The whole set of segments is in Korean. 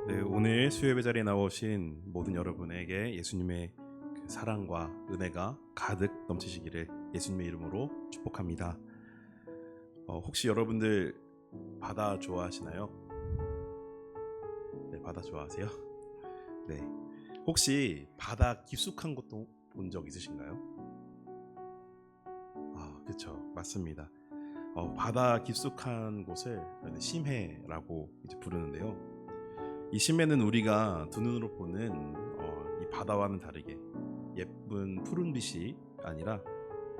네, 오늘 수요예배 자리에 나오신 모든 여러분에게 예수님의 그 사랑과 은혜가 가득 넘치시기를 예수님의 이름으로 축복합니다. 혹시 여러분들 바다 좋아하시나요? 네, 바다 좋아하세요? 네. 혹시 바다 깊숙한 곳도 본 적 있으신가요? 그렇죠. 맞습니다. 바다 깊숙한 곳을 심해라고 이제 부르는데요. 이 심해는 우리가 두 눈으로 보는 이 바다와는 다르게 예쁜 푸른 빛이 아니라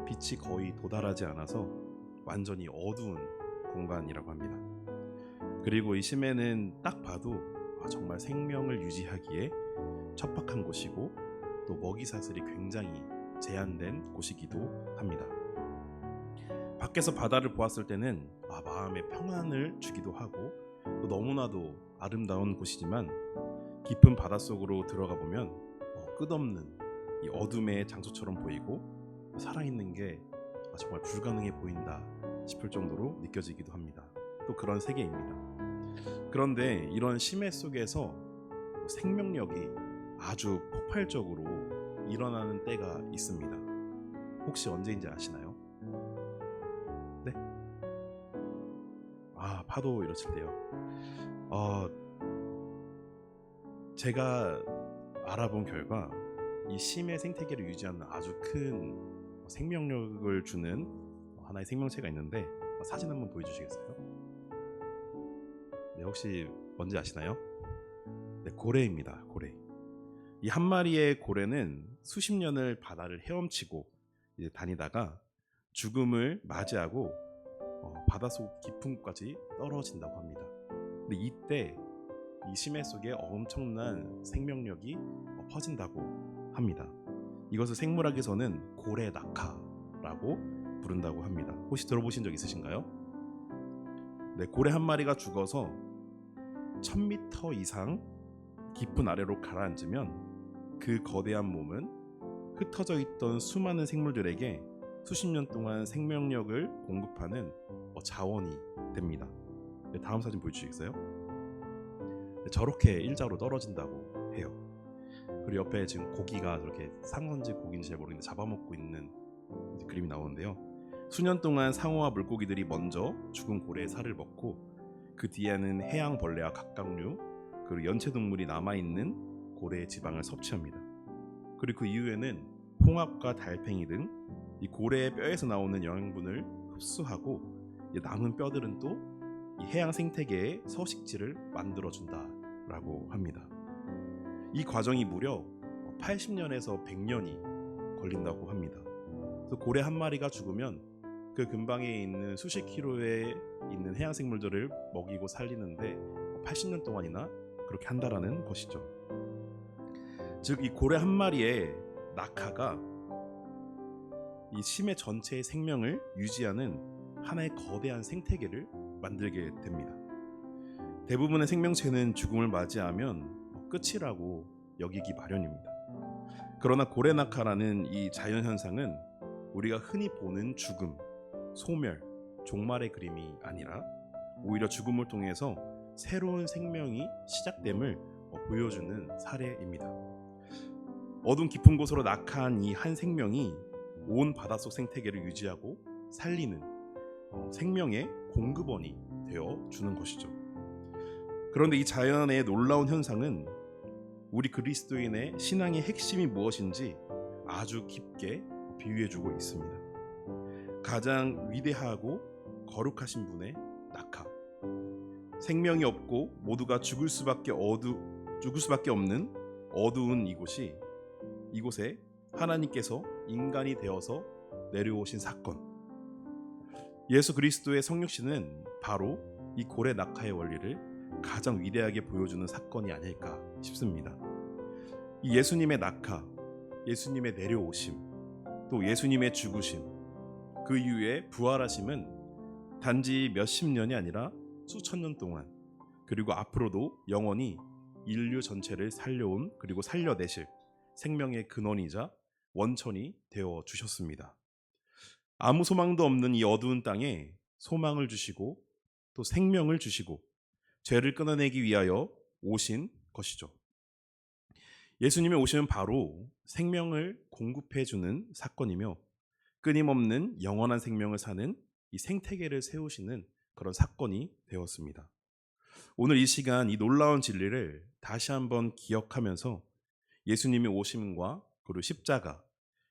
빛이 거의 도달하지 않아서 완전히 어두운 공간이라고 합니다. 그리고 이 심해는 딱 봐도 정말 생명을 유지하기에 척박한 곳이고 또 먹이사슬이 굉장히 제한된 곳이기도 합니다. 밖에서 바다를 보았을 때는 마음에 평안을 주기도 하고 또 너무나도 아름다운 곳이지만 깊은 바닷속으로 들어가 보면 끝없는 이 어둠의 장소처럼 보이고 살아있는 게 정말 불가능해 보인다 싶을 정도로 느껴지기도 합니다. 또 그런 세계입니다. 그런데 이런 심해 속에서 생명력이 아주 폭발적으로 일어나는 때가 있습니다. 혹시 언제인지 아시나요? 네? 파도 일으칠 때요. 제가 알아본 결과 이 심해 생태계를 유지하는 아주 큰 생명력을 주는 하나의 생명체가 있는데 사진 한번 보여주시겠어요? 네, 혹시 뭔지 아시나요? 네, 고래입니다. 고래. 이 한 마리의 고래는 수십 년을 바다를 헤엄치고 이제 다니다가 죽음을 맞이하고 바닷속 깊은 곳까지 떨어진다고 합니다. 근데 이때 이 심해 속에 엄청난 생명력이 퍼진다고 합니다. 이것을 생물학에서는 고래 낙하라고 부른다고 합니다. 혹시 들어보신 적 있으신가요? 네, 고래 한 마리가 죽어서 1000m 이상 깊은 아래로 가라앉으면 그 거대한 몸은 흩어져 있던 수많은 생물들에게 수십 년 동안 생명력을 공급하는 자원이 됩니다. 네, 다음 사진 보여주시겠어요? 네, 저렇게 일자로 떨어진다고 해요. 그리고 옆에 지금 고기가 저렇게 상어인지 고기인지 잘 모르겠는데 잡아먹고 있는 그림이 나오는데요. 수년 동안 상어와 물고기들이 먼저 죽은 고래의 살을 먹고 그 뒤에는 해양 벌레와 각각류 그리고 연체동물이 남아있는 고래의 지방을 섭취합니다. 그리고 그 이후에는 홍합과 달팽이 등 이 고래의 뼈에서 나오는 영양분을 흡수하고 남은 뼈들은 또 이 해양 생태계의 서식지를 만들어준다라고 합니다. 이 과정이 무려 80년에서 100년이 걸린다고 합니다. 그래서 고래 한 마리가 죽으면 그 근방에 있는 수십 킬로에 있는 해양 생물들을 먹이고 살리는데 80년 동안이나 그렇게 한다라는 것이죠. 즉 이 고래 한 마리의 낙하가 이 심해 전체의 생명을 유지하는 하나의 거대한 생태계를 만들게 됩니다. 대부분의 생명체는 죽음을 맞이하면 끝이라고 여기기 마련입니다. 그러나 고래낙하라는 이 자연현상은 우리가 흔히 보는 죽음, 소멸, 종말의 그림이 아니라 오히려 죽음을 통해서 새로운 생명이 시작됨을 보여주는 사례입니다. 어둠 깊은 곳으로 낙하한 이 한 생명이 온 바닷속 생태계를 유지하고 살리는 생명의 공급원이 되어 주는 것이죠. 그런데 이 자연의 놀라운 현상은 우리 그리스도인의 신앙의 핵심이 무엇인지 아주 깊게 비유해주고 있습니다. 가장 위대하고 거룩하신 분의 낙하, 생명이 없고 모두가 죽을 수밖에 없는 어두운 이곳에 하나님께서 인간이 되어서 내려오신 사건, 예수 그리스도의 성육신은 바로 이 고래 낙하의 원리를 가장 위대하게 보여주는 사건이 아닐까 싶습니다. 이 예수님의 낙하, 예수님의 내려오심, 또 예수님의 죽으심, 그 이후에 부활하심은 단지 몇십 년이 아니라 수천 년 동안, 그리고 앞으로도 영원히 인류 전체를 살려온 그리고 살려내실 생명의 근원이자 원천이 되어 주셨습니다. 아무 소망도 없는 이 어두운 땅에 소망을 주시고 또 생명을 주시고 죄를 끊어내기 위하여 오신 것이죠. 예수님의 오심은 바로 생명을 공급해 주는 사건이며 끊임없는 영원한 생명을 사는 이 생태계를 세우시는 그런 사건이 되었습니다. 오늘 이 시간 이 놀라운 진리를 다시 한번 기억하면서 예수님의 오심과 그리고 십자가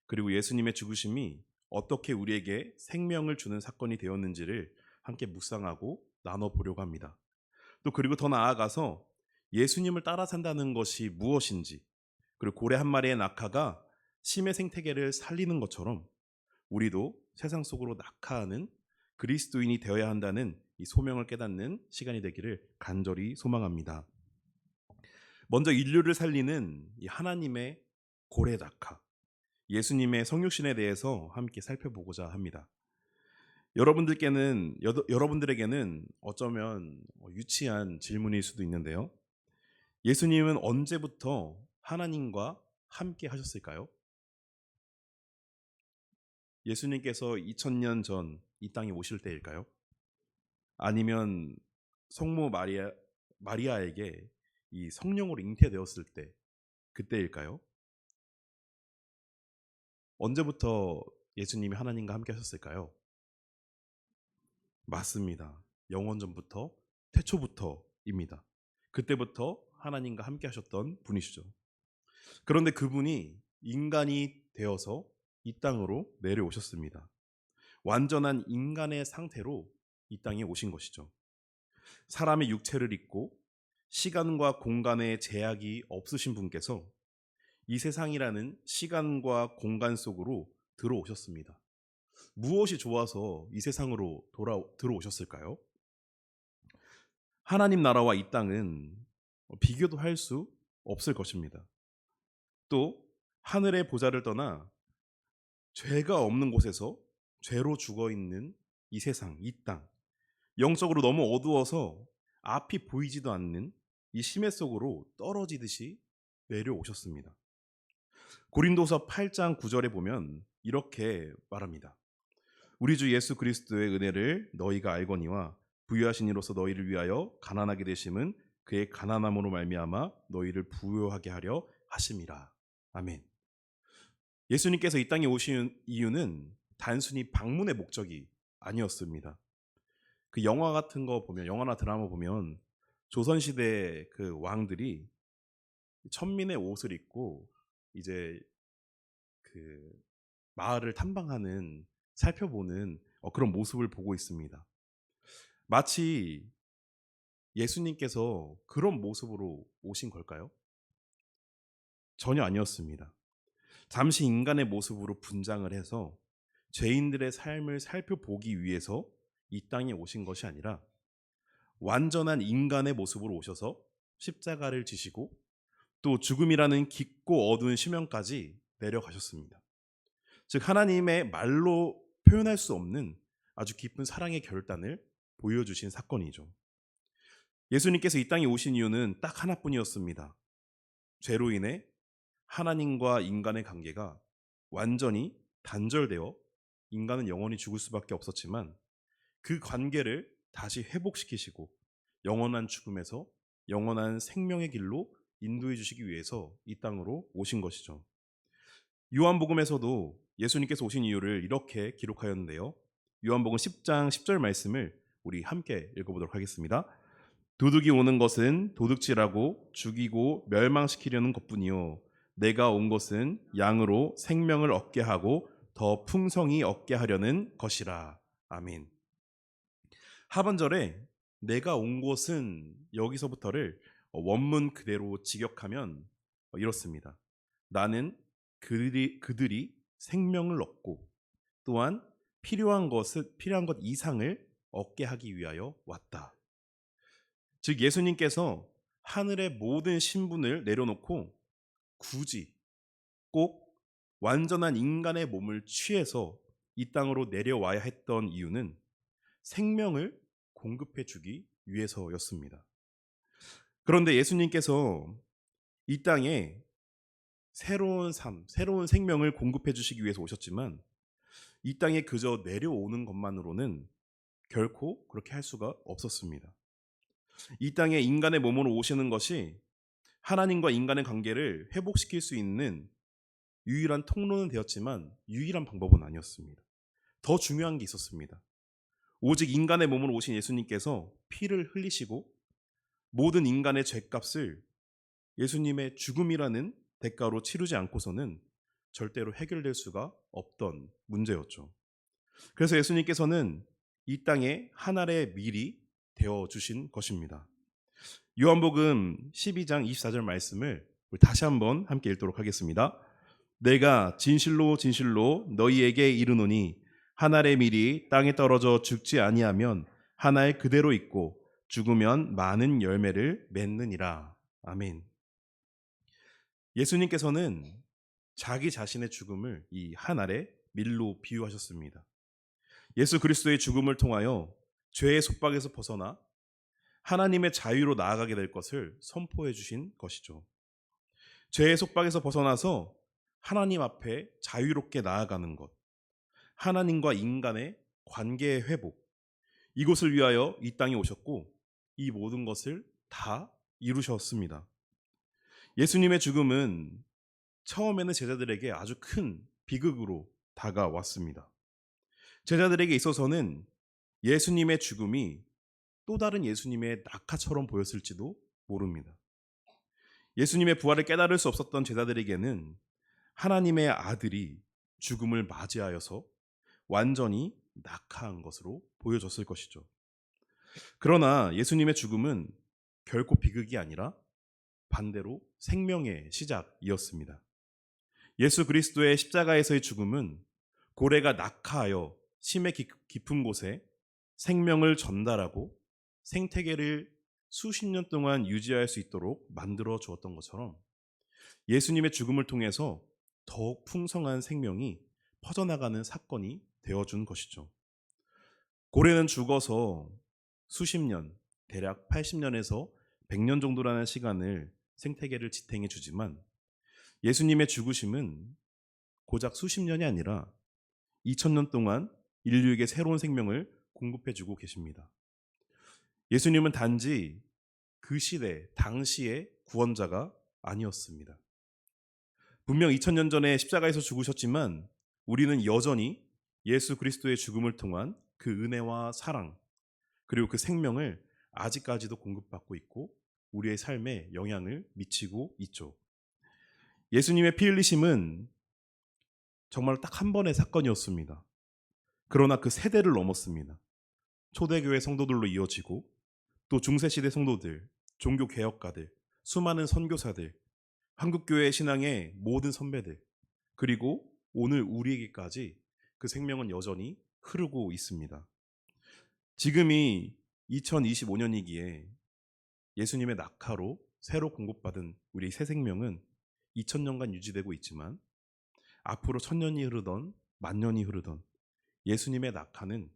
그리고 예수님의 죽으심이 어떻게 우리에게 생명을 주는 사건이 되었는지를 함께 묵상하고 나눠보려고 합니다. 또 그리고 더 나아가서 예수님을 따라 산다는 것이 무엇인지, 그리고 고래 한 마리의 낙하가 심해 생태계를 살리는 것처럼 우리도 세상 속으로 낙하하는 그리스도인이 되어야 한다는 이 소명을 깨닫는 시간이 되기를 간절히 소망합니다. 먼저 인류를 살리는 이 하나님의 고래 낙하, 예수님의 성육신에 대해서 함께 살펴보고자 합니다. 여러분들에게는 어쩌면 유치한 질문일 수도 있는데요. 예수님은 언제부터 하나님과 함께 하셨을까요? 예수님께서 2000년 전 이 땅에 오실 때일까요? 아니면 성모 마리아에게 이 성령으로 잉태되었을 때 그때일까요? 언제부터 예수님이 하나님과 함께 하셨을까요? 맞습니다. 영원전부터 태초부터입니다. 그때부터 하나님과 함께 하셨던 분이시죠. 그런데 그분이 인간이 되어서 이 땅으로 내려오셨습니다. 완전한 인간의 상태로 이 땅에 오신 것이죠. 사람의 육체를 입고 시간과 공간의 제약이 없으신 분께서 이 세상이라는 시간과 공간 속으로 들어오셨습니다. 무엇이 좋아서 이 세상으로 들어오셨을까요? 하나님 나라와 이 땅은 비교도 할 수 없을 것입니다. 또 하늘의 보좌를 떠나 죄가 없는 곳에서 죄로 죽어 있는 이 세상, 이 땅, 영적으로 너무 어두워서 앞이 보이지도 않는 이 심해 속으로 떨어지듯이 내려오셨습니다. 고린도서 8장 9절에 보면 이렇게 말합니다. 우리 주 예수 그리스도의 은혜를 너희가 알거니와 부유하신 이로서 너희를 위하여 가난하게 되심은 그의 가난함으로 말미암아 너희를 부유하게 하려 하심이라. 아멘. 예수님께서 이 땅에 오신 이유는 단순히 방문의 목적이 아니었습니다. 그 영화 같은 거 보면, 영화나 드라마 보면 조선시대 그 왕들이 천민의 옷을 입고 이제 그 마을을 탐방하는, 살펴보는 그런 모습을 보고 있습니다. 마치 예수님께서 그런 모습으로 오신 걸까요? 전혀 아니었습니다. 잠시 인간의 모습으로 분장을 해서 죄인들의 삶을 살펴보기 위해서 이 땅에 오신 것이 아니라 완전한 인간의 모습으로 오셔서 십자가를 지시고 또 죽음이라는 깊고 어두운 심연까지 내려가셨습니다. 즉 하나님의 말로 표현할 수 없는 아주 깊은 사랑의 결단을 보여주신 사건이죠. 예수님께서 이 땅에 오신 이유는 딱 하나뿐이었습니다. 죄로 인해 하나님과 인간의 관계가 완전히 단절되어 인간은 영원히 죽을 수밖에 없었지만 그 관계를 다시 회복시키시고 영원한 죽음에서 영원한 생명의 길로 인도해 주시기 위해서 이 땅으로 오신 것이죠. 요한복음에서도 예수님께서 오신 이유를 이렇게 기록하였는데요. 요한복음 10장 10절 말씀을 우리 함께 읽어보도록 하겠습니다. 도둑이 오는 것은 도둑질하고 죽이고 멸망시키려는 것뿐이요 내가 온 것은 양으로 생명을 얻게 하고 더 풍성히 얻게 하려는 것이라. 아멘. 하반절에 내가 온 것은, 여기서부터를 원문 그대로 직역하면 이렇습니다. 나는 그들이 생명을 얻고 또한 필요한 것 이상을 얻게 하기 위하여 왔다. 즉 예수님께서 하늘의 모든 신분을 내려놓고 굳이 꼭 완전한 인간의 몸을 취해서 이 땅으로 내려와야 했던 이유는 생명을 공급해 주기 위해서였습니다. 그런데 예수님께서 이 땅에 새로운 삶, 새로운 생명을 공급해 주시기 위해서 오셨지만 이 땅에 그저 내려오는 것만으로는 결코 그렇게 할 수가 없었습니다. 이 땅에 인간의 몸으로 오시는 것이 하나님과 인간의 관계를 회복시킬 수 있는 유일한 통로는 되었지만 유일한 방법은 아니었습니다. 더 중요한 게 있었습니다. 오직 인간의 몸으로 오신 예수님께서 피를 흘리시고 모든 인간의 죄값을 예수님의 죽음이라는 대가로 치르지 않고서는 절대로 해결될 수가 없던 문제였죠. 그래서 예수님께서는 이 땅에 하늘의 밀이 되어 주신 것입니다. 요한복음 12장 24절 말씀을 우리 다시 한번 함께 읽도록 하겠습니다. 내가 진실로 진실로 너희에게 이르노니 하늘의 밀이 땅에 떨어져 죽지 아니하면 하늘 그대로 있고 죽으면 많은 열매를 맺느니라. 아멘. 예수님께서는 자기 자신의 죽음을 이 하늘의 밀로 비유하셨습니다. 예수 그리스도의 죽음을 통하여 죄의 속박에서 벗어나 하나님의 자유로 나아가게 될 것을 선포해 주신 것이죠. 죄의 속박에서 벗어나서 하나님 앞에 자유롭게 나아가는 것, 하나님과 인간의 관계의 회복, 이곳을 위하여 이 땅에 오셨고 이 모든 것을 다 이루셨습니다. 예수님의 죽음은 처음에는 제자들에게 아주 큰 비극으로 다가왔습니다. 제자들에게 있어서는 예수님의 죽음이 또 다른 예수님의 낙하처럼 보였을지도 모릅니다. 예수님의 부활을 깨달을 수 없었던 제자들에게는 하나님의 아들이 죽음을 맞이하여서 완전히 낙하한 것으로 보여졌을 것이죠. 그러나 예수님의 죽음은 결코 비극이 아니라 반대로 생명의 시작이었습니다. 예수 그리스도의 십자가에서의 죽음은 고래가 낙하하여 심해 깊은 곳에 생명을 전달하고 생태계를 수십 년 동안 유지할 수 있도록 만들어 주었던 것처럼 예수님의 죽음을 통해서 더욱 풍성한 생명이 퍼져나가는 사건이 되어준 것이죠. 고래는 죽어서 수십 년, 대략 80년에서 100년 정도라는 시간을 생태계를 지탱해 주지만 예수님의 죽으심은 고작 수십 년이 아니라 2000년 동안 인류에게 새로운 생명을 공급해 주고 계십니다. 예수님은 단지 그 시대, 당시의 구원자가 아니었습니다. 분명 2000년 전에 십자가에서 죽으셨지만 우리는 여전히 예수 그리스도의 죽음을 통한 그 은혜와 사랑 그리고 그 생명을 아직까지도 공급받고 있고 우리의 삶에 영향을 미치고 있죠. 예수님의 피 흘리심은 정말 딱 한 번의 사건이었습니다. 그러나 그 세대를 넘었습니다. 초대교회 성도들로 이어지고 또 중세시대 성도들, 종교개혁가들, 수많은 선교사들, 한국교회 신앙의 모든 선배들 그리고 오늘 우리에게까지 그 생명은 여전히 흐르고 있습니다. 지금이 2025년이기에 예수님의 낙하로 새로 공급받은 우리 새 생명은 2000년간 유지되고 있지만 앞으로 1000년이 흐르던 만년이 흐르던 예수님의 낙하는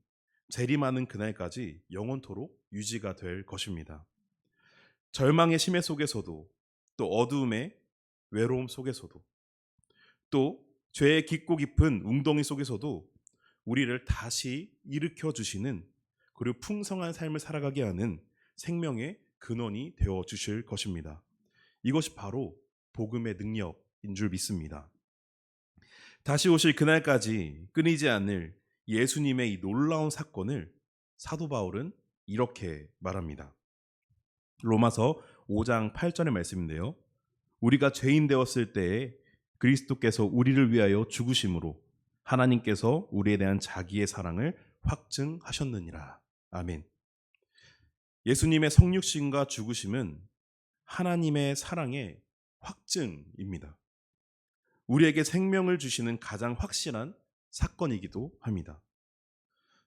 재림하는 그날까지 영원토록 유지가 될 것입니다. 절망의 심해 속에서도 또 어두움의 외로움 속에서도 또 죄의 깊고 깊은 웅덩이 속에서도 우리를 다시 일으켜 주시는 그리고 풍성한 삶을 살아가게 하는 생명의 근원이 되어 주실 것입니다. 이것이 바로 복음의 능력인 줄 믿습니다. 다시 오실 그날까지 끊이지 않을 예수님의 이 놀라운 사건을 사도 바울은 이렇게 말합니다. 로마서 5장 8절의 말씀인데요. 우리가 죄인 되었을 때에 그리스도께서 우리를 위하여 죽으심으로 하나님께서 우리에 대한 자기의 사랑을 확증하셨느니라. 아멘. 예수님의 성육신과 죽으심은 하나님의 사랑의 확증입니다. 우리에게 생명을 주시는 가장 확실한 사건이기도 합니다.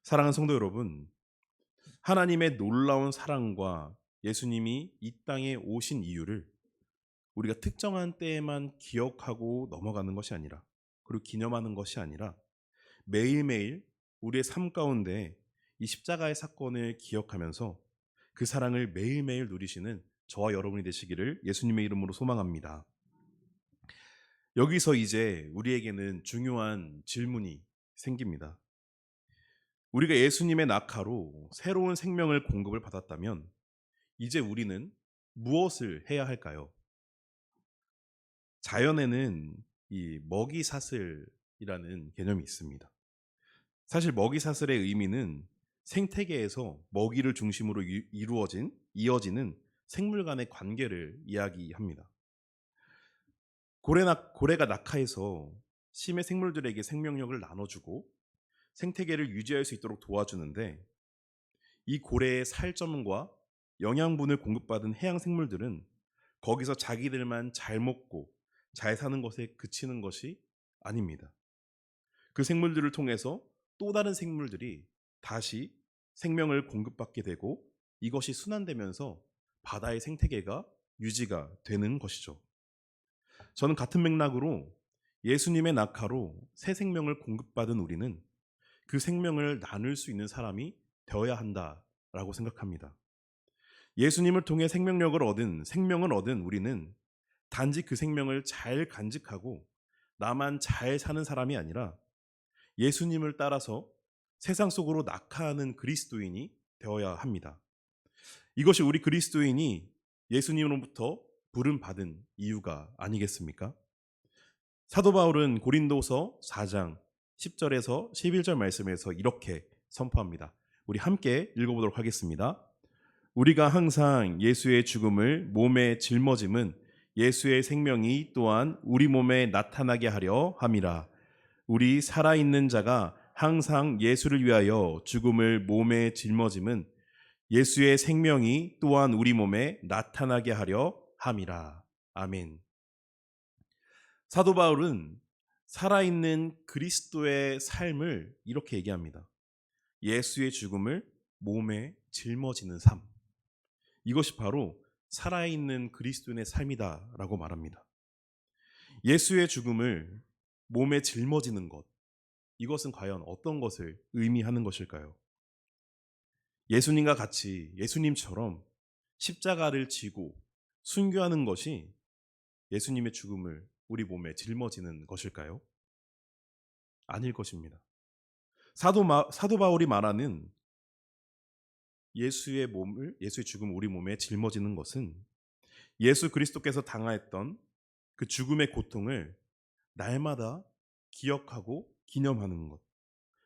사랑하는 성도 여러분, 하나님의 놀라운 사랑과 예수님이 이 땅에 오신 이유를 우리가 특정한 때에만 기억하고 넘어가는 것이 아니라 그리고 기념하는 것이 아니라 매일매일 우리의 삶 가운데 이 십자가의 사건을 기억하면서 그 사랑을 매일매일 누리시는 저와 여러분이 되시기를 예수님의 이름으로 소망합니다. 여기서 이제 우리에게는 중요한 질문이 생깁니다. 우리가 예수님의 낙하로 새로운 생명을 공급을 받았다면 이제 우리는 무엇을 해야 할까요? 자연에는 이 먹이사슬이라는 개념이 있습니다. 사실 먹이사슬의 의미는 생태계에서 먹이를 중심으로 이루어진 생물 간의 관계를 이야기합니다. 고래가 낙하해서 심해 생물들에게 생명력을 나눠주고 생태계를 유지할 수 있도록 도와주는데, 이 고래의 살점과 영양분을 공급받은 해양 생물들은 거기서 자기들만 잘 먹고 잘 사는 것에 그치는 것이 아닙니다. 그 생물들을 통해서 또 다른 생물들이 다시 생명을 공급받게 되고, 이것이 순환되면서 바다의 생태계가 유지가 되는 것이죠. 저는 같은 맥락으로 예수님의 낙하로 새 생명을 공급받은 우리는 그 생명을 나눌 수 있는 사람이 되어야 한다라고 생각합니다. 예수님을 통해 생명을 얻은 우리는 단지 그 생명을 잘 간직하고 나만 잘 사는 사람이 아니라 예수님을 따라서 세상 속으로 낙하하는 그리스도인이 되어야 합니다. 이것이 우리 그리스도인이 예수님으로부터 부름받은 이유가 아니겠습니까? 사도 바울은 고린도서 4장 10절에서 11절 말씀에서 이렇게 선포합니다. 우리 함께 읽어보도록 하겠습니다. 우리가 항상 예수의 죽음을 몸에 짊어짐은 예수의 생명이 또한 우리 몸에 나타나게 하려 함이라. 우리 살아있는 자가 항상 예수를 위하여 죽음을 몸에 짊어짐은 예수의 생명이 또한 우리 몸에 나타나게 하려 함이라. 아멘. 사도 바울은 살아있는 그리스도의 삶을 이렇게 얘기합니다. 예수의 죽음을 몸에 짊어지는 삶. 이것이 바로 살아있는 그리스도인의 삶이다라고 말합니다. 예수의 죽음을 몸에 짊어지는 것, 이것은 과연 어떤 것을 의미하는 것일까요? 예수님과 같이 예수님처럼 십자가를 지고 순교하는 것이 예수님의 죽음을 우리 몸에 짊어지는 것일까요? 아닐 것입니다. 사도 바울이 말하는 예수의 죽음을 우리 몸에 짊어지는 것은 예수 그리스도께서 당하였던 그 죽음의 고통을 날마다 기억하고 기념하는 것,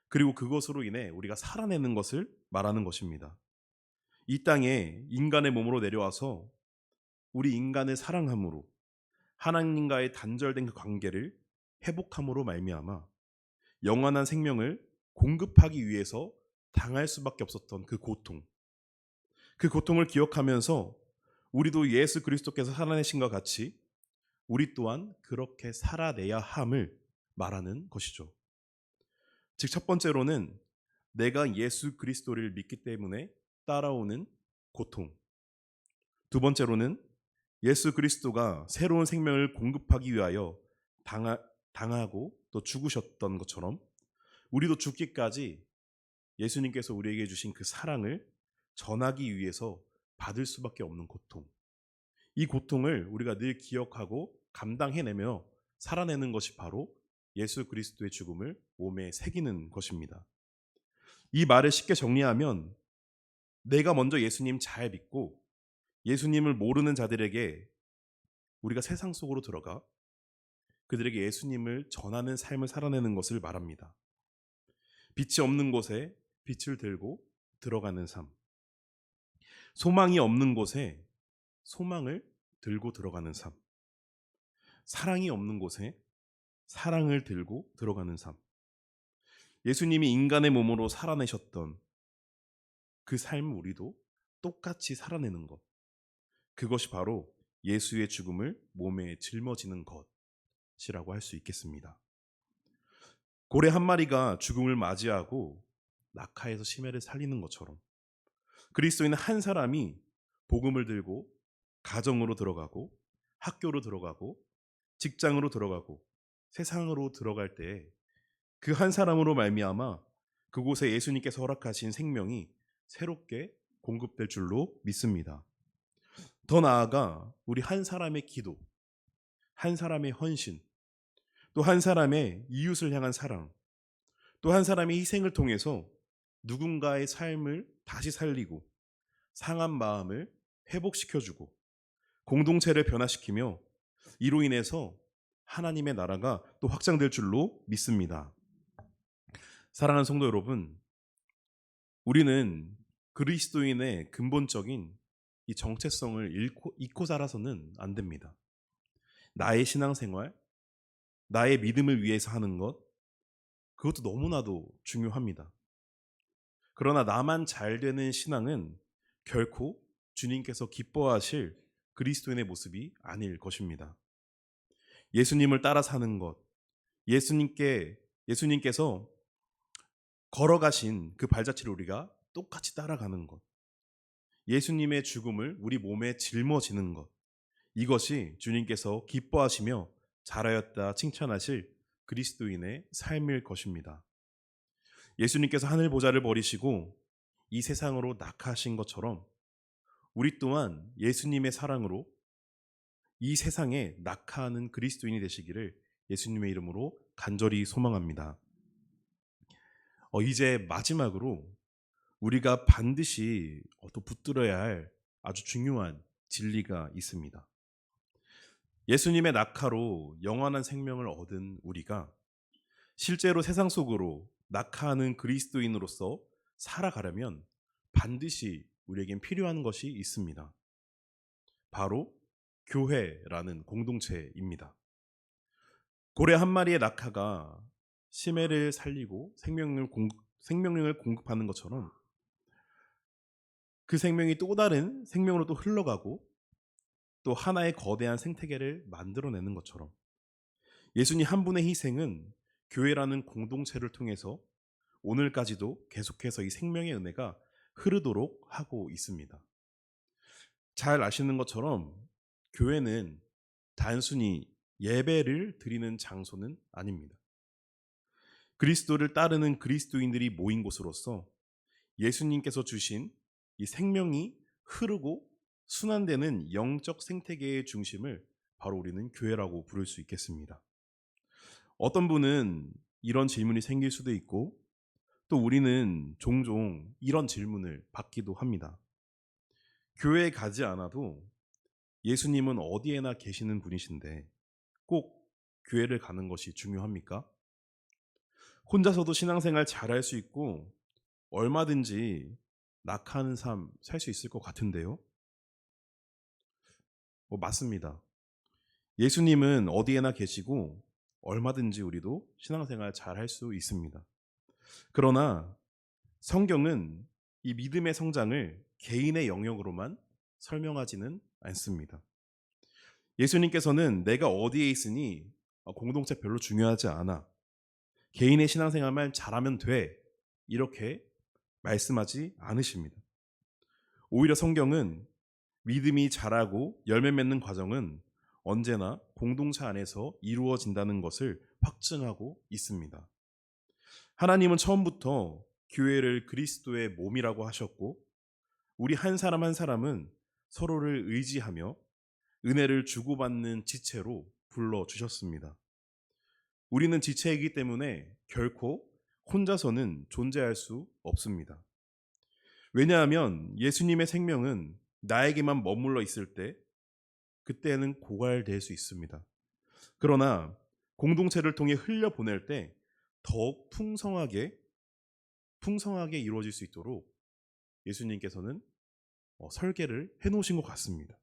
그리고 그것으로 인해 우리가 살아내는 것을 말하는 것입니다. 이 땅에 인간의 몸으로 내려와서 우리 인간을 사랑함으로 하나님과의 단절된 그 관계를 회복함으로 말미암아 영원한 생명을 공급하기 위해서 당할 수밖에 없었던 그 고통을 기억하면서 우리도 예수 그리스도께서 살아내신 것 같이 우리 또한 그렇게 살아내야 함을 말하는 것이죠. 즉, 첫 번째로는 내가 예수 그리스도를 믿기 때문에 따라오는 고통, 두 번째로는 예수 그리스도가 새로운 생명을 공급하기 위하여 당하고 또 죽으셨던 것처럼 우리도 죽기까지 예수님께서 우리에게 주신 그 사랑을 전하기 위해서 받을 수밖에 없는 고통, 이 고통을 우리가 늘 기억하고 감당해내며 살아내는 것이 바로 예수 그리스도의 죽음을 몸에 새기는 것입니다. 이 말을 쉽게 정리하면, 내가 먼저 예수님 잘 믿고 예수님을 모르는 자들에게 우리가 세상 속으로 들어가 그들에게 예수님을 전하는 삶을 살아내는 것을 말합니다. 빛이 없는 곳에 빛을 들고 들어가는 삶, 소망이 없는 곳에 소망을 들고 들어가는 삶, 사랑이 없는 곳에 사랑을 들고 들어가는 삶, 예수님이 인간의 몸으로 살아내셨던 그 삶을 우리도 똑같이 살아내는 것, 그것이 바로 예수의 죽음을 몸에 짊어지는 것이라고 할 수 있겠습니다. 고래 한 마리가 죽음을 맞이하고 낙하에서 심해를 살리는 것처럼 그리스도인 한 사람이 복음을 들고 가정으로 들어가고 학교로 들어가고 직장으로 들어가고 세상으로 들어갈 때 그 한 사람으로 말미암아 그곳에 예수님께서 허락하신 생명이 새롭게 공급될 줄로 믿습니다. 더 나아가 우리 한 사람의 기도, 한 사람의 헌신, 또 한 사람의 이웃을 향한 사랑, 또 한 사람의 희생을 통해서 누군가의 삶을 다시 살리고 상한 마음을 회복시켜주고 공동체를 변화시키며 이로 인해서 하나님의 나라가 또 확장될 줄로 믿습니다. 사랑하는 성도 여러분, 우리는 그리스도인의 근본적인 이 정체성을 잊고 살아서는 안 됩니다. 나의 신앙생활, 나의 믿음을 위해서 하는 것, 그것도 너무나도 중요합니다. 그러나 나만 잘 되는 신앙은 결코 주님께서 기뻐하실 그리스도인의 모습이 아닐 것입니다. 예수님을 따라 사는 것, 예수님께서 걸어가신 그 발자취를 우리가 똑같이 따라가는 것, 예수님의 죽음을 우리 몸에 짊어지는 것, 이것이 주님께서 기뻐하시며 잘하였다 칭찬하실 그리스도인의 삶일 것입니다. 예수님께서 하늘 보좌를 버리시고 이 세상으로 낙하하신 것처럼 우리 또한 예수님의 사랑으로 이 세상에 낙하하는 그리스도인이 되시기를 예수님의 이름으로 간절히 소망합니다. 이제 마지막으로 우리가 반드시 또 붙들어야 할 아주 중요한 진리가 있습니다. 예수님의 낙하로 영원한 생명을 얻은 우리가 실제로 세상 속으로 낙하하는 그리스도인으로서 살아가려면 반드시 우리에겐 필요한 것이 있습니다. 바로 교회라는 공동체입니다. 고래 한 마리의 낙하가 심해를 살리고 생명력을 공급하는 것처럼 그 생명이 또 다른 생명으로 또 흘러가고 또 하나의 거대한 생태계를 만들어내는 것처럼 예수님 한 분의 희생은 교회라는 공동체를 통해서 오늘까지도 계속해서 이 생명의 은혜가 흐르도록 하고 있습니다. 잘 아시는 것처럼 교회는 단순히 예배를 드리는 장소는 아닙니다. 그리스도를 따르는 그리스도인들이 모인 곳으로서 예수님께서 주신 이 생명이 흐르고 순환되는 영적 생태계의 중심을 바로 우리는 교회라고 부를 수 있겠습니다. 어떤 분은 이런 질문이 생길 수도 있고 또 우리는 종종 이런 질문을 받기도 합니다. 교회에 가지 않아도 예수님은 어디에나 계시는 분이신데 꼭 교회를 가는 것이 중요합니까? 혼자서도 신앙생활 잘할 수 있고 얼마든지 낙하는 삶 살 수 있을 것 같은데요. 맞습니다. 예수님은 어디에나 계시고 얼마든지 우리도 신앙생활 잘할 수 있습니다. 그러나 성경은 이 믿음의 성장을 개인의 영역으로만 설명하지는 않습니다. 예수님께서는 내가 어디에 있으니 공동체 별로 중요하지 않아. 개인의 신앙생활만 잘하면 돼. 이렇게 말씀하지 않으십니다. 오히려 성경은 믿음이 자라고 열매 맺는 과정은 언제나 공동체 안에서 이루어진다는 것을 확증하고 있습니다. 하나님은 처음부터 교회를 그리스도의 몸이라고 하셨고 우리 한 사람 한 사람은 서로를 의지하며 은혜를 주고받는 지체로 불러주셨습니다. 우리는 지체이기 때문에 결코 혼자서는 존재할 수 없습니다. 왜냐하면 예수님의 생명은 나에게만 머물러 있을 때 그때는 고갈될 수 있습니다. 그러나 공동체를 통해 흘려보낼 때 더욱 풍성하게 이루어질 수 있도록 예수님께서는 설계를 해놓으신 것 같습니다.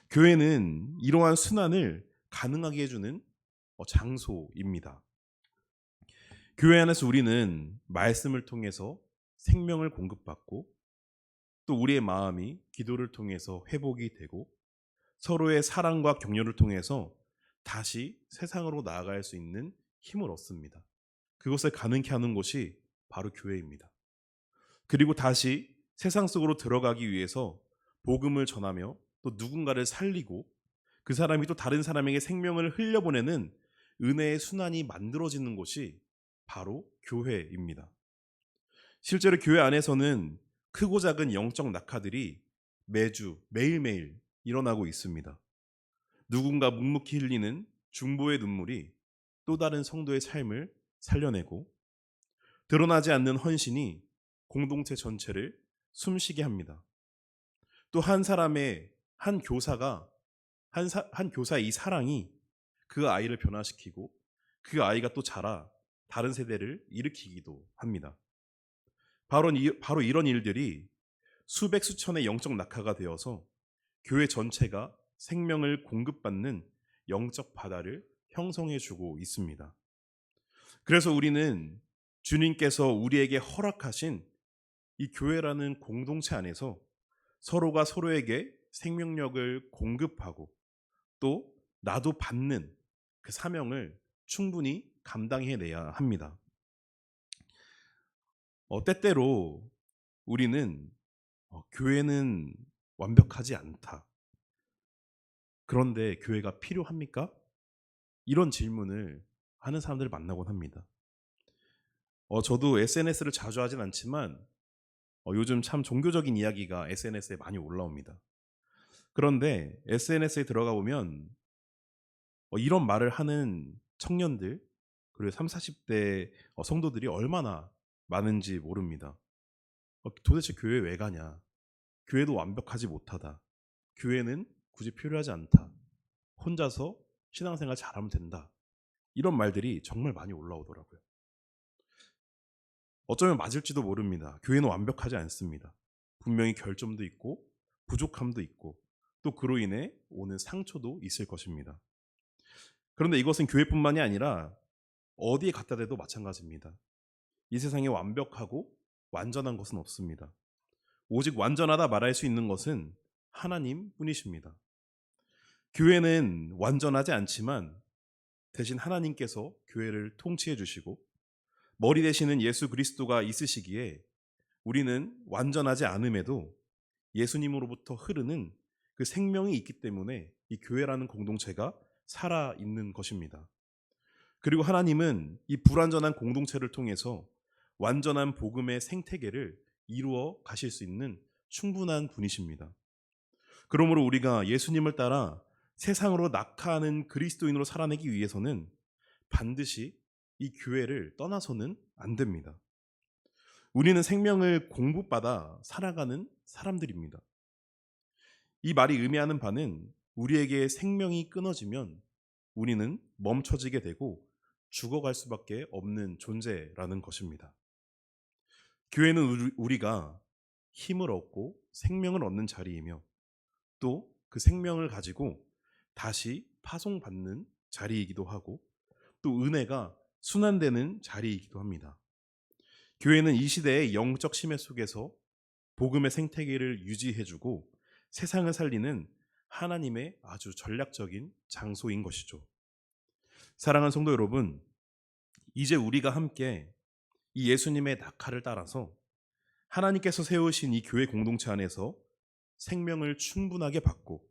교회는 이러한 순환을 가능하게 해주는 장소입니다. 교회 안에서 우리는 말씀을 통해서 생명을 공급받고 또 우리의 마음이 기도를 통해서 회복이 되고 서로의 사랑과 격려를 통해서 다시 세상으로 나아갈 수 있는 힘을 얻습니다. 그것을 가능케 하는 곳이 바로 교회입니다. 그리고 다시 세상 속으로 들어가기 위해서 복음을 전하며 또 누군가를 살리고 그 사람이 또 다른 사람에게 생명을 흘려보내는 은혜의 순환이 만들어지는 곳이 바로 교회입니다. 실제로 교회 안에서는 크고 작은 영적 낙하들이 매일매일 일어나고 있습니다. 누군가 묵묵히 흘리는 중보의 눈물이 또 다른 성도의 삶을 살려내고 드러나지 않는 헌신이 공동체 전체를 숨쉬게 합니다. 또 한 교사의 이 사랑이 그 아이를 변화시키고 그 아이가 또 자라 다른 세대를 일으키기도 합니다. 바로 이런 일들이 수백 수천의 영적 낙하가 되어서 교회 전체가 생명을 공급받는 영적 바다를 형성해 주고 있습니다. 그래서 우리는 주님께서 우리에게 허락하신 이 교회라는 공동체 안에서 서로가 서로에게 생명력을 공급하고 또 나도 받는 그 사명을 충분히 감당해내야 합니다. 때때로 우리는 교회는 완벽하지 않다. 그런데 교회가 필요합니까? 이런 질문을 하는 사람들을 만나곤 합니다. 저도 SNS를 자주 하진 않지만 요즘 참 종교적인 이야기가 SNS에 많이 올라옵니다. 그런데 SNS에 들어가 보면 이런 말을 하는 청년들 그리고 30, 40대 성도들이 얼마나 많은지 모릅니다. 도대체 교회 왜 가냐? 교회도 완벽하지 못하다. 교회는 굳이 필요하지 않다. 혼자서 신앙생활 잘하면 된다. 이런 말들이 정말 많이 올라오더라고요. 어쩌면 맞을지도 모릅니다. 교회는 완벽하지 않습니다. 분명히 결점도 있고 부족함도 있고 또 그로 인해 오는 상처도 있을 것입니다. 그런데 이것은 교회뿐만이 아니라 어디에 갖다 대도 마찬가지입니다. 이 세상에 완벽하고 완전한 것은 없습니다. 오직 완전하다 말할 수 있는 것은 하나님 뿐이십니다. 교회는 완전하지 않지만 대신 하나님께서 교회를 통치해 주시고 머리 되시는 예수 그리스도가 있으시기에 우리는 완전하지 않음에도 예수님으로부터 흐르는 그 생명이 있기 때문에 이 교회라는 공동체가 살아있는 것입니다. 그리고 하나님은 이 불완전한 공동체를 통해서 완전한 복음의 생태계를 이루어 가실 수 있는 충분한 분이십니다. 그러므로 우리가 예수님을 따라 세상으로 낙하하는 그리스도인으로 살아내기 위해서는 반드시 이 교회를 떠나서는 안 됩니다. 우리는 생명을 공급받아 살아가는 사람들입니다. 이 말이 의미하는 바는 우리에게 생명이 끊어지면 우리는 멈춰지게 되고 죽어갈 수밖에 없는 존재라는 것입니다. 교회는 우리가 힘을 얻고 생명을 얻는 자리이며 또 그 생명을 가지고 다시 파송받는 자리이기도 하고 또 은혜가 순환되는 자리이기도 합니다. 교회는 이 시대의 영적 심해 속에서 복음의 생태계를 유지해주고 세상을 살리는 하나님의 아주 전략적인 장소인 것이죠. 사랑하는 성도 여러분, 이제 우리가 함께 이 예수님의 낙하를 따라서 하나님께서 세우신 이 교회 공동체 안에서 생명을 충분하게 받고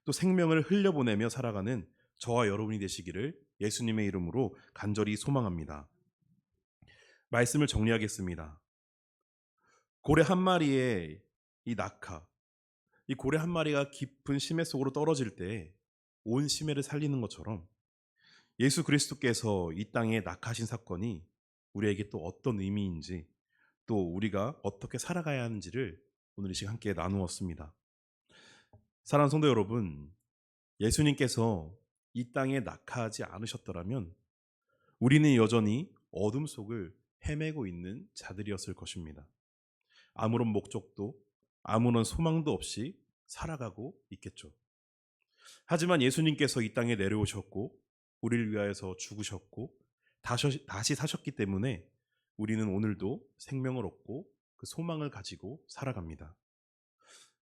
또 생명을 흘려보내며 살아가는 저와 여러분이 되시기를 예수님의 이름으로 간절히 소망합니다. 말씀을 정리하겠습니다. 고래 한 마리의 이 낙하, 이 고래 한 마리가 깊은 심해 속으로 떨어질 때 온 심해를 살리는 것처럼 예수 그리스도께서 이 땅에 낙하신 사건이 우리에게 또 어떤 의미인지 또 우리가 어떻게 살아가야 하는지를 오늘 이 시간 함께 나누었습니다. 사랑하는 성도 여러분, 예수님께서 이 땅에 낙하하지 않으셨더라면 우리는 여전히 어둠 속을 헤매고 있는 자들이었을 것입니다. 아무런 목적도 아무런 소망도 없이 살아가고 있겠죠. 하지만 예수님께서 이 땅에 내려오셨고 우리를 위하여서 죽으셨고 다시 사셨기 때문에 우리는 오늘도 생명을 얻고 그 소망을 가지고 살아갑니다.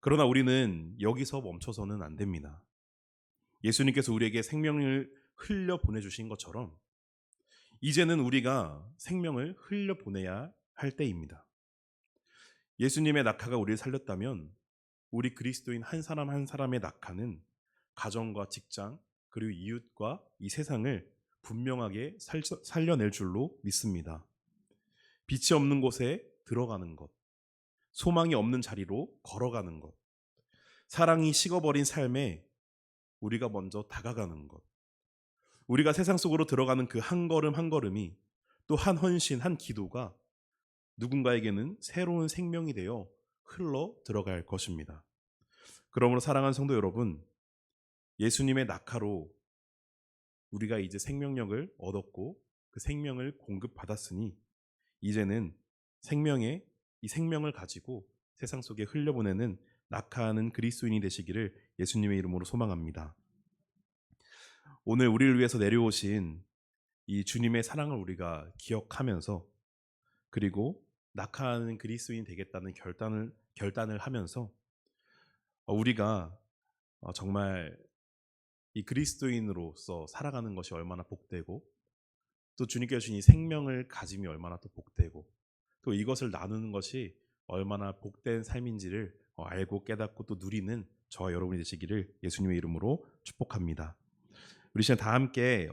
그러나 우리는 여기서 멈춰서는 안 됩니다. 예수님께서 우리에게 생명을 흘려 보내주신 것처럼 이제는 우리가 생명을 흘려 보내야 할 때입니다. 예수님의 낙하가 우리를 살렸다면 우리 그리스도인 한 사람 한 사람의 낙하는 가정과 직장 그리고 이웃과 이 세상을 분명하게 살려낼 줄로 믿습니다. 빛이 없는 곳에 들어가는 것, 소망이 없는 자리로 걸어가는 것, 사랑이 식어버린 삶에 우리가 먼저 다가가는 것, 우리가 세상 속으로 들어가는 그 한 걸음 한 걸음이 또 한 헌신, 한 기도가 누군가에게는 새로운 생명이 되어 흘러 들어갈 것입니다. 그러므로 사랑하는 성도 여러분, 예수님의 낙하로 우리가 이제 생명력을 얻었고 그 생명을 공급받았으니 이제는 이 생명을 가지고 세상 속에 흘려보내는 낙하하는 그리스도인이 되시기를 예수님의 이름으로 소망합니다. 오늘 우리를 위해서 내려오신 이 주님의 사랑을 우리가 기억하면서, 그리고 낙하하는 그리스도인이 되겠다는 결단을 하면서 우리가 정말 이 그리스도인으로서 살아가는 것이 얼마나 복되고, 또 주님께서 주신 이 생명을 가짐이 얼마나 또 복되고, 또 이것을 나누는 것이 얼마나 복된 삶인지를 알고 깨닫고 또 누리는 저와 여러분이 되시기를 예수님의 이름으로 축복합니다. 우리 시간 다 함께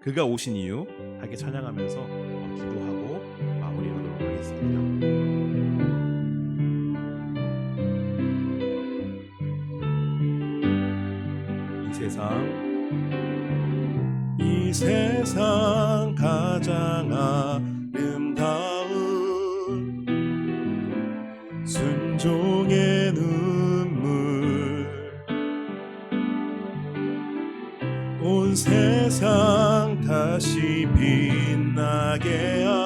그가 오신 이유 함께 찬양하면서 기도하고 마무리하도록 하겠습니다. 이 세상 가장 아름다운 순종의 눈물, 온 세상 다시 빛나게 한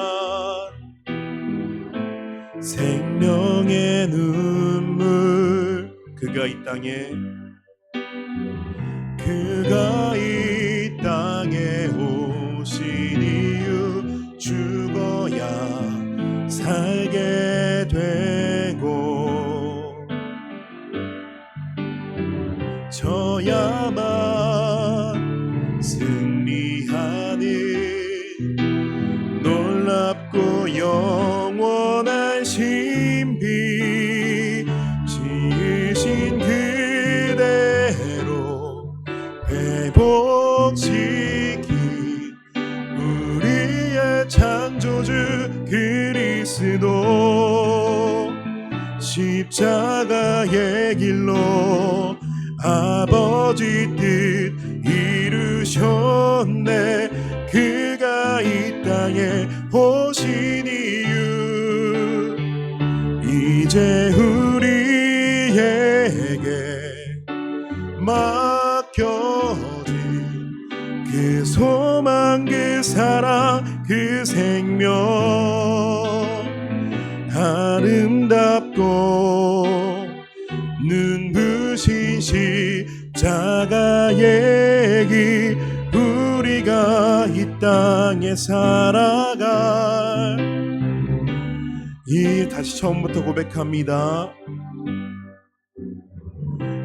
생명의 눈물, 그가 이 땅에 오신 이유, 죽어야 살게 되고 져야만 승리하는 놀랍고 영원한 신비, 지으신 그대로 회복시킨 우리의 창조주 그리스도, 십자가의 길로 아버지 뜻 이루셨네. 그가 이 땅에 오신 이유, 이제 우리에게 맡겨진 그 소망, 그 사랑, 그 생명, 아름답고 눈부신 십자가의 길, 우리가 이 땅에 살아갈, 다시 처음부터 고백합니다.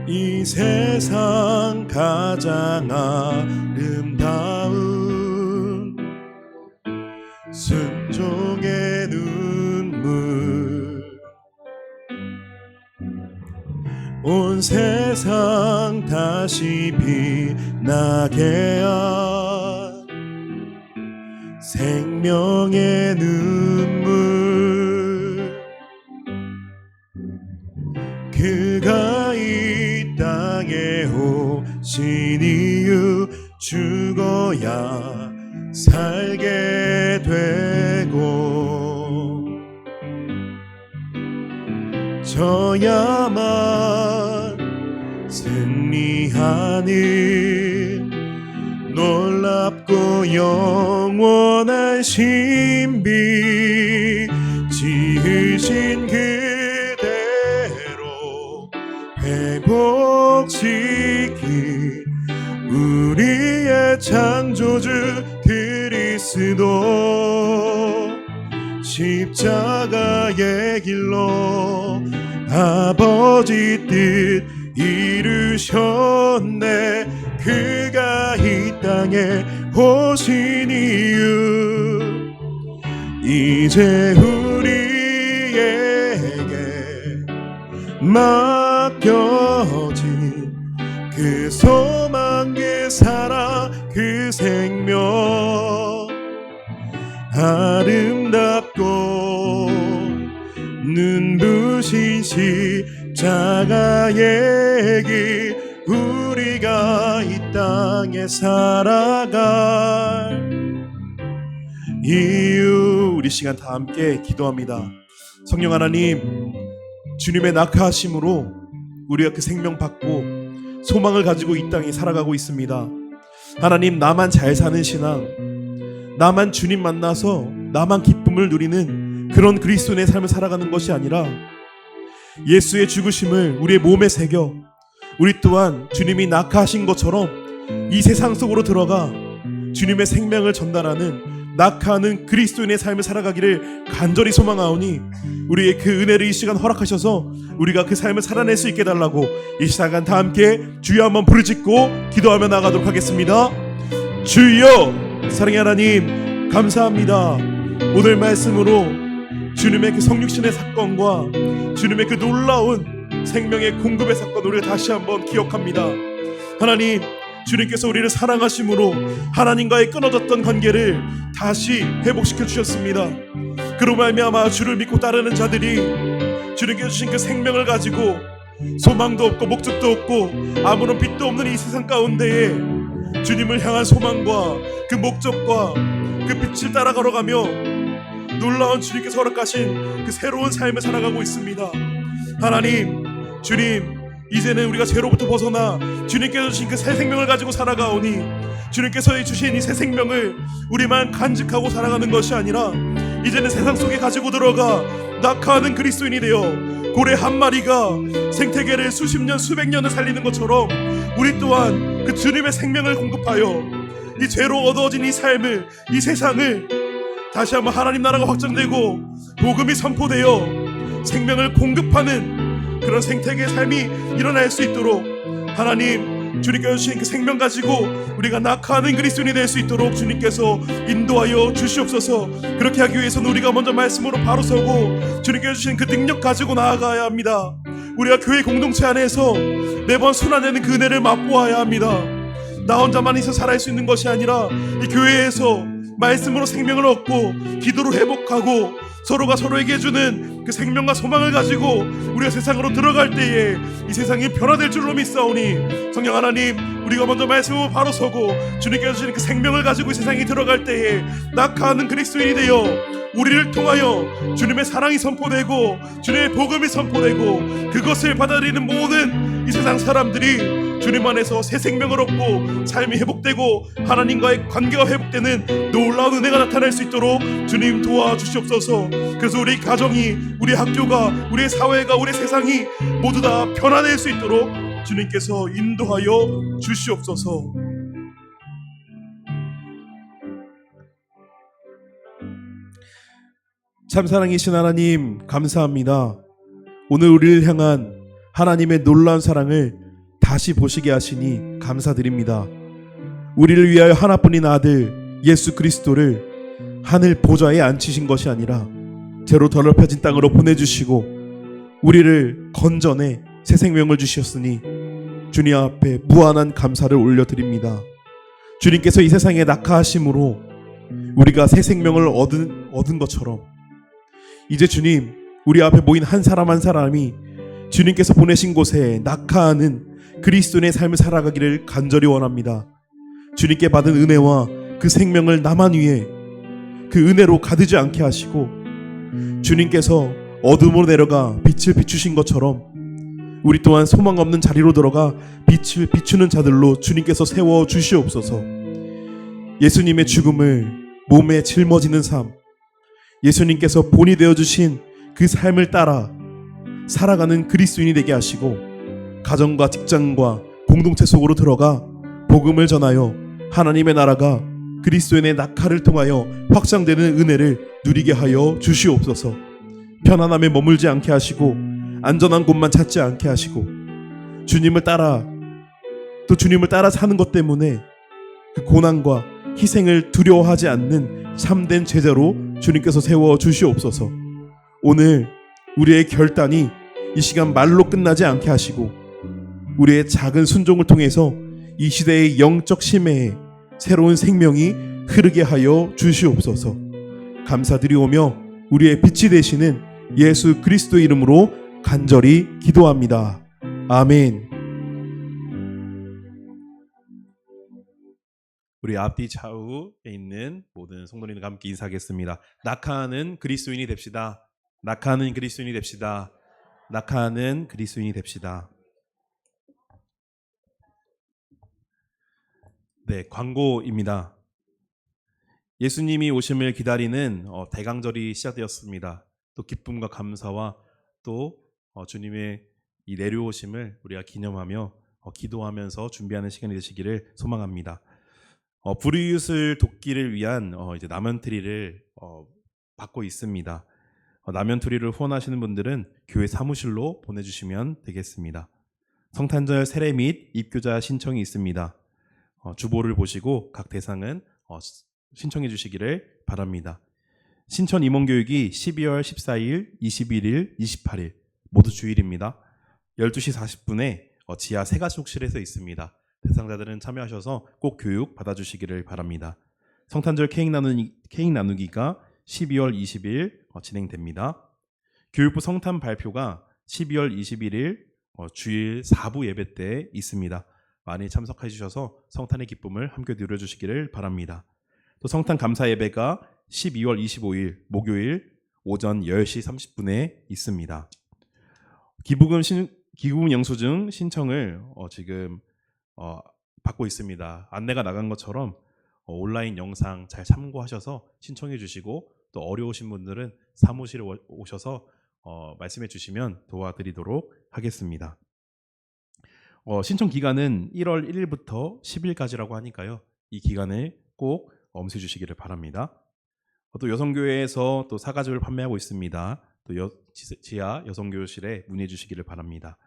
이 세상 가장 아름다운 순종의 눈물, 온 세상 다시 빛나게 한 생명의 눈물, 그가 이 땅에 오신 이유, 죽어야 살게 되고 져야만 승리하는 놀랍고 영원한 신비, 지으신 그대로 회복시킨 우리의 창조주 그리스도, 십자가의 길로 아버지 뜻 이루셨네. 그가 이 땅에 오신 이유, 이제 우리에게 맡겨진 그 소망, 그 사랑, 그 생명, 아름답고 눈부신 십자가의 길, 우리가 이 땅에 살아갈 이유. 우리 시간 다 함께 기도합니다. 성령 하나님, 주님의 낙하하심으로 우리가 그 생명 받고 소망을 가지고 이 땅에 살아가고 있습니다. 하나님, 나만 잘 사는 신앙, 나만 주님 만나서 나만 기쁨을 누리는 그런 그리스도인의 삶을 살아가는 것이 아니라 예수의 죽으심을 우리의 몸에 새겨 우리 또한 주님이 낙하하신 것처럼 이 세상 속으로 들어가 주님의 생명을 전달하는 낙하하는 그리스도인의 삶을 살아가기를 간절히 소망하오니 우리의 그 은혜를 이 시간 허락하셔서 우리가 그 삶을 살아낼 수 있게 달라고 이 시간 다 함께 주여 한번 부르짖고 기도하며 나가도록 하겠습니다. 주여, 사랑의 하나님 감사합니다. 오늘 말씀으로 주님의 그 성육신의 사건과 주님의 그 놀라운 생명의 공급의 사건 우리가 다시 한번 기억합니다. 하나님, 주님께서 우리를 사랑하심으로 하나님과의 끊어졌던 관계를 다시 회복시켜 주셨습니다. 그로 말미암아 주를 믿고 따르는 자들이 주님께서 주신 그 생명을 가지고 소망도 없고 목적도 없고 아무런 빛도 없는 이 세상 가운데에 주님을 향한 소망과 그 목적과 그 빛을 따라 걸어가며 놀라운 주님께서 허락하신 그 새로운 삶을 살아가고 있습니다. 하나님, 주님, 이제는 우리가 죄로부터 벗어나 주님께서 주신 그 새 생명을 가지고 살아가오니 주님께서 주신 이 새 생명을 우리만 간직하고 살아가는 것이 아니라 이제는 세상 속에 가지고 들어가 낙하하는 그리스도인이 되어 고래 한 마리가 생태계를 수십 년 수백 년을 살리는 것처럼 우리 또한 그 주님의 생명을 공급하여 이 죄로 얻어진 이 삶을, 이 세상을 다시 한번 하나님 나라가 확장되고 복음이 선포되어 생명을 공급하는 그런 생태계의 삶이 일어날 수 있도록 하나님, 주님께서 주신 그 생명 가지고 우리가 낙하하는 그리스도인이 될 수 있도록 주님께서 인도하여 주시옵소서. 그렇게 하기 위해서는 우리가 먼저 말씀으로 바로 서고 주님께서 주신 그 능력 가지고 나아가야 합니다. 우리가 교회 공동체 안에서 매번 순환되는 그 은혜를 맛보아야 합니다. 나 혼자만 있어 살아갈 수 있는 것이 아니라 이 교회에서 말씀으로 생명을 얻고 기도로 회복하고 서로가 서로에게 해주는 그 생명과 소망을 가지고 우리가 세상으로 들어갈 때에 이 세상이 변화될 줄로 믿사오니 성령 하나님, 우리가 먼저 말씀으로 바로 서고 주님께서 주시는 그 생명을 가지고 이 세상에 들어갈 때에 낙하하는 그리스도인이 되어 우리를 통하여 주님의 사랑이 선포되고 주님의 복음이 선포되고 그것을 받아들이는 모든 이 세상 사람들이 주님 안에서 새 생명을 얻고 삶이 회복되고 하나님과의 관계가 회복되는 놀라운 은혜가 나타날 수 있도록 주님 도와주시옵소서. 그래서 우리 가정이, 우리 학교가, 우리 사회가, 우리 세상이 모두 다 변화될 수 있도록 주님께서 인도하여 주시옵소서. 참 사랑이신 하나님 감사합니다. 오늘 우리를 향한 하나님의 놀라운 사랑을 다시 보시게 하시니 감사드립니다. 우리를 위하여 하나뿐인 아들 예수 그리스도를 하늘 보좌에 앉히신 것이 아니라 죄로 더럽혀진 땅으로 보내주시고 우리를 건져내 새 생명을 주셨으니 주님 앞에 무한한 감사를 올려드립니다. 주님께서 이 세상에 낙하하심으로 우리가 새 생명을 얻은 것처럼 이제 주님, 우리 앞에 모인 한 사람 한 사람이 주님께서 보내신 곳에 낙하하는 그리스도인의 삶을 살아가기를 간절히 원합니다. 주님께 받은 은혜와 그 생명을 나만 위해 그 은혜로 가두지 않게 하시고 주님께서 어둠으로 내려가 빛을 비추신 것처럼 우리 또한 소망 없는 자리로 들어가 빛을 비추는 자들로 주님께서 세워 주시옵소서. 예수님의 죽음을 몸에 짊어지는 삶, 예수님께서 본이 되어주신 그 삶을 따라 살아가는 그리스도인이 되게 하시고 가정과 직장과 공동체 속으로 들어가 복음을 전하여 하나님의 나라가 그리스도인의 낙하를 통하여 확장되는 은혜를 누리게 하여 주시옵소서. 편안함에 머물지 않게 하시고 안전한 곳만 찾지 않게 하시고 주님을 따라 사는 것 때문에 그 고난과 희생을 두려워하지 않는 참된 제자로 주님께서 세워 주시옵소서. 오늘 우리의 결단이 이 시간 말로 끝나지 않게 하시고 우리의 작은 순종을 통해서 이 시대의 영적 심해에 새로운 생명이 흐르게 하여 주시옵소서. 감사드리오며 우리의 빛이 되시는 예수 그리스도 이름으로 간절히 기도합니다. 아멘. 우리 앞뒤 좌우에 있는 모든 성도님과 함께 인사하겠습니다. 낙하하는 그리스도인이 됩시다. 낙하하는 그리스도인이 됩시다. 낙하하는 그리스도인이 됩시다. 네, 광고입니다. 예수님이 오심을 기다리는 대강절이 시작되었습니다. 또 기쁨과 감사와 또 주님의 이 내려오심을 우리가 기념하며 기도하면서 준비하는 시간이 되시기를 소망합니다. 불이웃을 돕기를 위한 이제 나면트리를 받고 있습니다. 나면트리를 후원하시는 분들은 교회 사무실로 보내주시면 되겠습니다. 성탄절 세례 및 입교자 신청이 있습니다. 주보를 보시고 각 대상은 신청해 주시기를 바랍니다. 신천 임원교육이 12월 14일, 21일, 28일 모두 주일입니다. 12시 40분에 지하 세가족실에서 있습니다. 대상자들은 참여하셔서 꼭 교육 받아주시기를 바랍니다. 성탄절 케이크 나누기가 12월 20일 진행됩니다. 교육부 성탄 발표가 12월 21일 주일 4부 예배 때 있습니다. 많이 참석해 주셔서 성탄의 기쁨을 함께 누려주시기를 바랍니다. 또 성탄 감사 예배가 12월 25일 목요일 오전 10시 30분에 있습니다. 기부금 영수증 신청을 지금 받고 있습니다. 안내가 나간 것처럼 온라인 영상 잘 참고하셔서 신청해 주시고 또 어려우신 분들은 사무실에 오셔서 말씀해 주시면 도와드리도록 하겠습니다. 신청 기간은 1월 1일부터 10일까지라고 하니까요. 이 기간을 꼭 엄수해 주시기를 바랍니다. 또 여성교회에서 또 사가죽을 판매하고 있습니다. 또 지하 여성교실에 문의해 주시기를 바랍니다.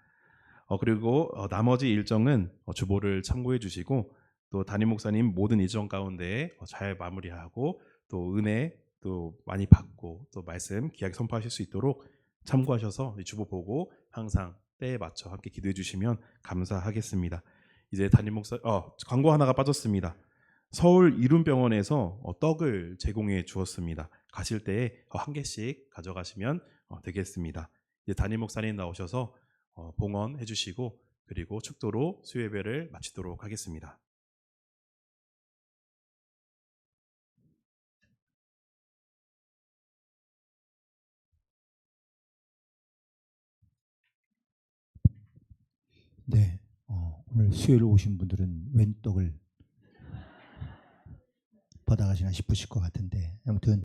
그리고 나머지 일정은 주보를 참고해 주시고 또 담임 목사님 모든 일정 가운데 잘 마무리하고 또 은혜 또 많이 받고 또 말씀 귀하게 선포하실 수 있도록 참고하셔서 이 주보 보고 항상 때에 맞춰 함께 기도해 주시면 감사하겠습니다. 이제 담임 목사 광고 하나가 빠졌습니다. 서울 이룸병원에서 떡을 제공해 주었습니다. 가실 때에 한 개씩 가져가시면 되겠습니다. 이제 담임 목사님 나오셔서 봉헌해 주시고 그리고 축도로 수요예배를 마치도록 하겠습니다. 네, 오늘 수요일 오신 분들은 웬 떡을 받아가시나 싶으실 것 같은데 아무튼